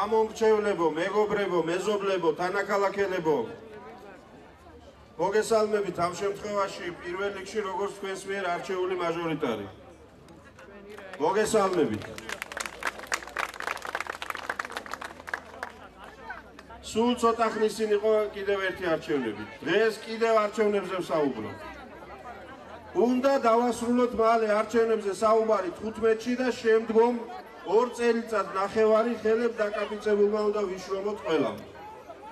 ამომრჩევლებო, მეგობრებო, მეზობლებო, თანაქალაქელებო, მოგესალმებით ამ შემთხვევაში პირველ რიგში როგორც თქვენს მიერ არჩეული მაჟორიტარი. მოგესალმებით. სულ ცოტა ხნის წინ იყო კიდევ ერთი არჩევნები. დღეს კიდევ არჩევნებზე ვსაუბრობ. უნდა დავასრულოთ მალე არჩევნებზე საუბარი 15-ში და შემდგომ 2 წელიწად ნახევარი ხელებ დაკαπიცებულმა უნდა ვიშრომოთ ყველამ.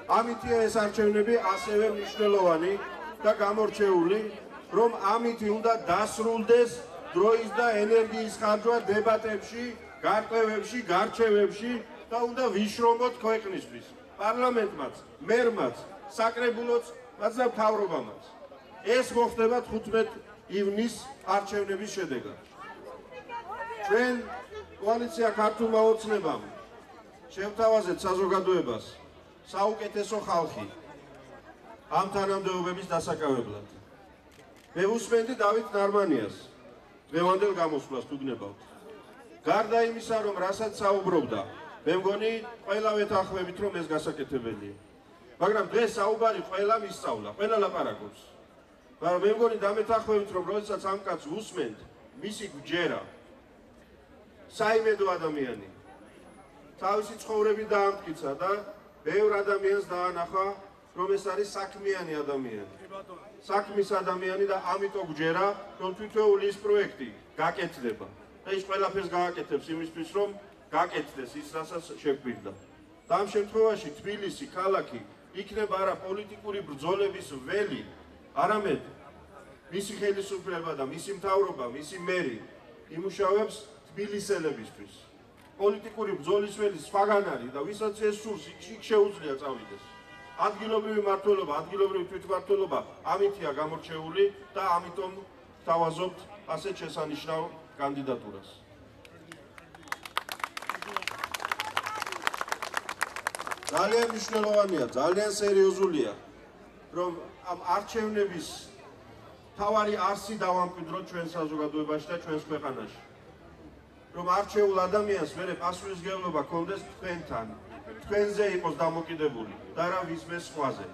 ამიტია ეს არჩევნები ასევე მნიშვნელოვანი და გამორჩეული, რომ ამითი უნდა დასრულდეს დროის და ენერგიის ხარჯვა დებატებში, გარკვევებში, გარჩევებში და უნდა ვიშრომოთ ქვეყნისთვის, პარლამენტმაც, მერმაც, საკრებულოც, მათ და მთავრობამაც. ეს მოხდება 15 ივნის არჩევნების შედეგად. ჩვენ კოალიცია ქართულმა ოცნებამ შევთავაზეთ საზოგადოებას საუკეთესო ხალხი ამ თანამდებობების დასაკავებლად. მე უსმენდი დავით ნარმანიას დღევანდელ გამოსვლას თუ გნებავთ. გარდა იმისა, რომ რასაც საუბრობდა, მე მგონი ყველა ვეთანხმებით, რომ ეს გასაკეთებელია. მაგრამ დღეს საუბარი ყველა მისწავლა, ყველა ლაპარაკობს. მაგრამ მე მგონი დამეთანხმებით, რომ როდესაც ამ კაცს უსმენთ, მისი გჯერა საიმედო ადამიანი თავისი ცხოვრებით დაამტკიცა და ბევრ ადამიანს დაანახა, რომ ეს არის საქმიანი ადამიანი. საქმის ადამიანი და ამიტომ გჯერა, რომ თითოეული ის პროექტი გაკეთდება. და ის ყველაფერს გააკეთებს იმისთვის, რომ გაკეთდეს ის, რასაც შეგვიძლია. და ამ შემთხვევაში თბილისი, ქალაქი იქნება არა პოლიტიკური ბრძოლების ველი, არამედ მისი ხელისუფლება და მისი მთავრობა, მისი მერი იმუშავებს თბილისელებისთვის. პოლიტიკური ბრძოლის ველი სხვაგან არის და ვისაც ეს სურს, იქ შეუძლია წავიდეს. ადგილობრივი მმართველობა, ადგილობრივი თვითმმართველობა ამითია გამორჩეული და ამიტომ ვთავაზობთ ასეთ შესანიშნავ კანდიდატურას. ძალიან მნიშვნელოვანია, ძალიან სერიოზულია, რომ ამ არჩევნების თავარი არსი დავამკვიდროთ ჩვენ საზოგადოებაში და ჩვენს ქვეყანაში. რომ არჩეულ ადამიანს მერე პასუხისმგებლობა ჰქონდეს თქვენთან, თქვენზე იყოს დამოკიდებული და რა ვისმე სხვაზე.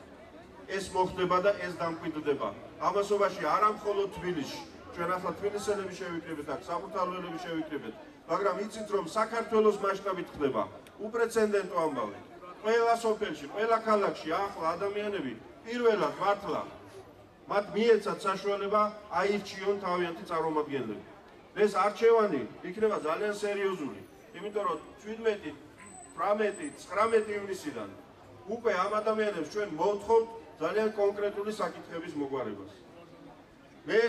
ეს მოხდება და ეს დამკვიდრდება. ამასობაში არა მხოლოდ თბილისში, ჩვენ ახლა თბილისელები შევიკრიბეთ აქ, საფუძველოები შევიკრიბეთ, მაგრამ იცით რომ საქართველოს მასშტაბით ხდება უპრეცედენტო ამბავი. ყველა სოფელში, ყველა ქალაქში ახლა ადამიანები პირველად მართლა მათ მიეცათ საშუალება აირჩიონ თავიანთი წარმომადგენლები. ეს არჩევანი იქნება ძალიან სერიოზული, იმიტომ რომ 17, 18, 19 ივნისიდან უკვე ამ ადამიანებს ჩვენ მოვთხოვთ ძალიან კონკრეტული საკითხების მოგვარებას. მე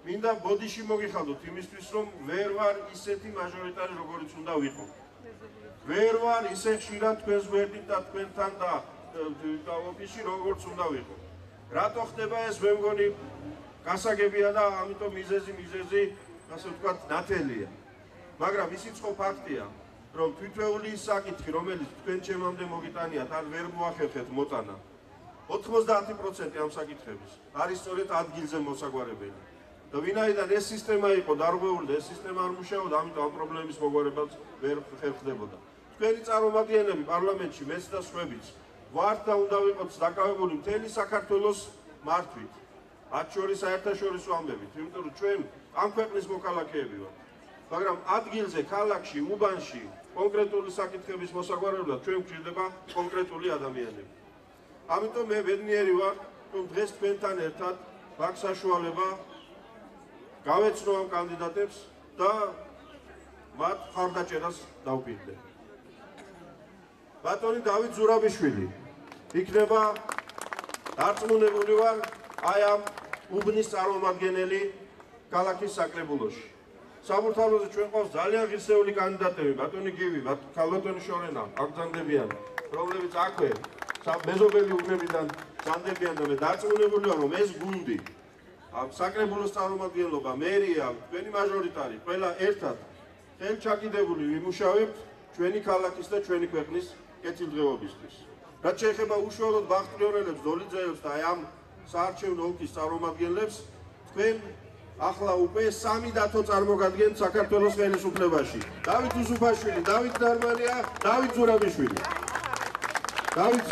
მინდა ბოდიში მოგიხადოთ იმისთვის, რომ ვერ ვარ ისეთი მაჟორიტარი, როგორიც უნდა ვიყო. ვერ ვარ ისე ხშირად თქვენს გვერდით და თქვენთან და ოფისში, როგორც უნდა ვიყო. რატო ხდება ეს, მე მგონი გასაგებია და ამიტომ მიზეზი ასე ვთქვათ, ნათელია. მაგრამ ისიც ხო ფაქტია, რომ თითოეული ის საკითხი, რომელიც თქვენ ჩემამდე მოგიტანიათ, არ ვერ მოახერხეთ მოტანა. 90% ამ საკითხების არის სწორედ ადგილზე მოსაგვარებელი. და ვინაიდან ეს სისტემა იყო დარღვეული და ეს სისტემა არ მუშაობდა, ამიტომ ამ პრობლემის მოგვარებაც ვერ ხერხდებოდა. თქვენი წარმომადგენლები პარლამენტში, მეც და სხვაებიც, ვართ და უნდა ვიყოთ დაკავებული მთელი საქართველოს მართვით. მათ შორის საერთაშორისო ამბებით, იმიტომ რომ ჩვენ ამ ქვეყნის მოქალაქეები ვართ. მაგრამ ადგილზე, ქალაქში, უბანში, კონკრეტული საკითხების მოსაგვარებლად ჩვენ გვჭირდება კონკრეტული ადამიანები. ამიტომ მე ბედნიერი ვარ, რომ დღეს თქვენთან ერთად მაქვს საშუალება გავეცნო ამ კანდიდატებს და მათ მხარდაჭერას დავფიქრდე. ბატონი დავით ზურაბიშვილი იქნება დარწმუნებული ვარ აი ამ უბნის წარმომადგენელი ქალაქის საკრებულოში. საბურთალოზე ჩვენ ყავს ძალიან ღირსეული კანდიდატები, ბატონი გივი, ქალბატონი შორენა, აგზანდებიან, რომლებიც აქვე მეზობელი უბნებიდან გზანდებიან და მე დარწმუნებული ვარ, რომ ეს გუნდი, საკრებულოს წარმომადგენლობა, მერია, თქვენი მაჟორიტარი, ყველა ერთად ხელჩაკიდებული ვიმუშავებთ ჩვენი ქალაქის და ჩვენი ქვეყნის კეთილდღეობისთვის. რაც შეეხება უშუალოდ ბახტიორელებს, დოლიძეებს და ამ საარჩევნო ოლქის წარმომადგენლებს, თქვენ ახლა უკვე 3 დათო წარმოგადგენთ საქართველოს ხელისუფლებაში. დავით უსუფაშვილი, დავით ნარმანია, დავით ზურაბიშვილი. დავით